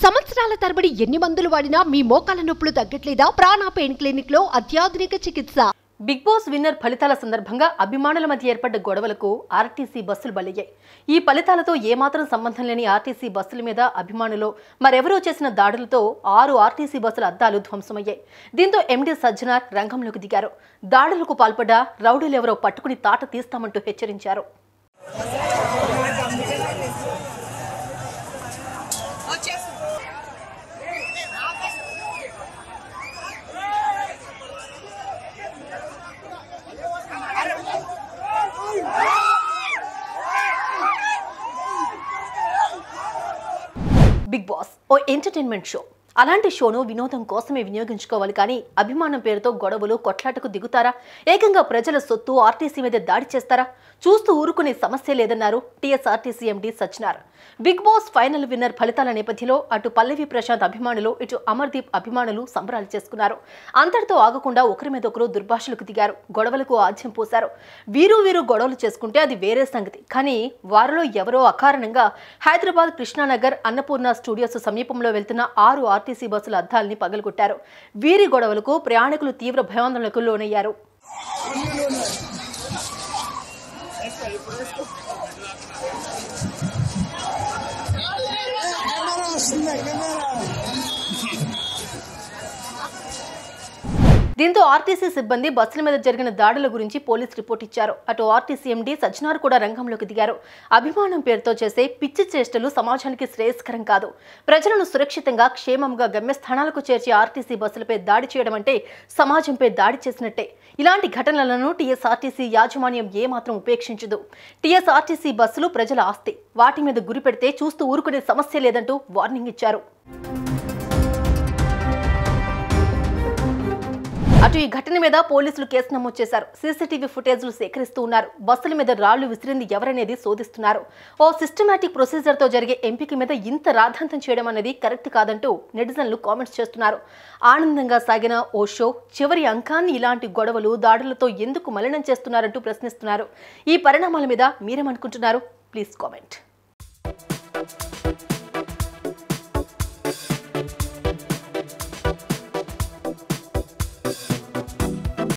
సంవత్సరాల తరబడి ఎన్ని మందులు వాడినా మీ మోకాల నొప్పులు తగ్గట్లేదా? ప్రాణ పెయిన్ క్లినిక్ లో అత్యాధునిక చికిత్స. బిగ్ బాస్ విన్నర్ ఫలితాల సందర్భంగా అభిమానుల మధ్య ఏర్పడ్డ గొడవలకు ఆర్టీసీ బస్సులు బలయ్యాయి. ఈ ఫలితాలతో ఏమాత్రం సంబంధం లేని ఆర్టీసీ బస్సుల మీద అభిమానులు మరెవరో చేసిన దాడులతో 6 ఆర్టీసీ బస్సుల అద్దాలు ధ్వంసమయ్యాయి. దీంతో ఎండీ సజ్జనార్ రంగంలోకి దిగారు. దాడులకు పాల్పడ్డ రౌడీలెవరో పట్టుకుని తాట తీస్తామంటూ హెచ్చరించారు. బిగ్ బాస్ ఓ ఎంటర్టైన్మెంట్ షో. అలాంటి షోను వినోదం కోసమే వినియోగించుకోవాలి కానీ అభిమానం పేరుతో గొడవలు కొట్లాటకు దిగుతారా? ఏకంగా ప్రజల సొత్తు ఆర్టీసీ మీద దాడి చేస్తారా? చూస్తూ ఊరుకునే సమస్య లేదన్నారు TSRTC MD Sajjanar. Big Boss final winner ఫలితాల నేపథ్యంలో అటు పల్లవి ప్రశాంత్ అభిమానులు ఇటు అమర్దీప్ అభిమానులు సంబరాలు చేసుకున్నారు. అంతటితో ఆగకుండా ఒకరి మీద ఒకరు దుర్భాషలకు దిగారు. గొడవలకు ఆజ్యం పోశారు. వీరు గొడవలు చేసుకుంటే అది వేరే సంగతి. కానీ వారిలో ఎవరో అకారణంగా హైదరాబాద్ కృష్ణానగర్ అన్నపూర్ణ స్టూడియోస్ సమీపంలో వెళ్తున్న 6 ఆర్టీసీ బస్సుల అద్దాల్ని పగలగొట్టారు. వీరి గొడవలకు ప్రయాణికులు తీవ్ర భయాందోళనకు లోనయ్యారు. దీంతో ఆర్టీసీ సిబ్బంది బస్సుల మీద జరిగిన దాడుల గురించి పోలీస్ రిపోర్ట్ ఇచ్చారు. అటు ఆర్టీసీ ఎండీ సజ్జనార్ కూడా రంగంలోకి దిగారు. అభిమానం పేరుతో చేసే పిచ్చి చేష్టలు సమాజానికి శ్రేయస్కరం కాదు. ప్రజలను సురక్షితంగా క్షేమంగా గమ్యస్థానాలకు చేర్చి ఆర్టీసీ బస్సులపై దాడి చేయడం అంటే సమాజంపై దాడి చేసినట్టే. ఇలాంటి ఘటనలను టీఎస్ఆర్టీసీ యాజమాన్యం ఏమాత్రం ఉపేక్షించదు. టీఎస్ఆర్టీసీ బస్సులు ప్రజల ఆస్తి. వాటి మీద గురి పెడితే చూస్తూ ఊరుకునే సమస్య లేదంటూ వార్నింగ్ ఇచ్చారు. అటు ఈ ఘటన మీద పోలీసులు కేసు నమోదు చేశారు. సీసీటీవీ ఫుటేజ్లు సేకరిస్తూ ఉన్నారు. బస్సుల మీద రాళ్లు విసిరింది ఎవరనేది శోధిస్తున్నారు. ఓ సిస్టమాటిక్ ప్రొసీజర్తో జరిగే ఎంపిక మీద ఇంత రాద్ధాంతం చేయడం అనేది కరెక్ట్ కాదంటూ నెటిజన్లు కామెంట్స్ చేస్తున్నారు. ఆనందంగా సాగిన ఓ షో చివరి అంకాన్ని ఇలాంటి గొడవలు దాడులతో ఎందుకు మలినం చేస్తున్నారంటూ ప్రశ్నిస్తున్నారు. ఈ పరిణామాల మీద మీరేమనుకుంటున్నారు? Please comment.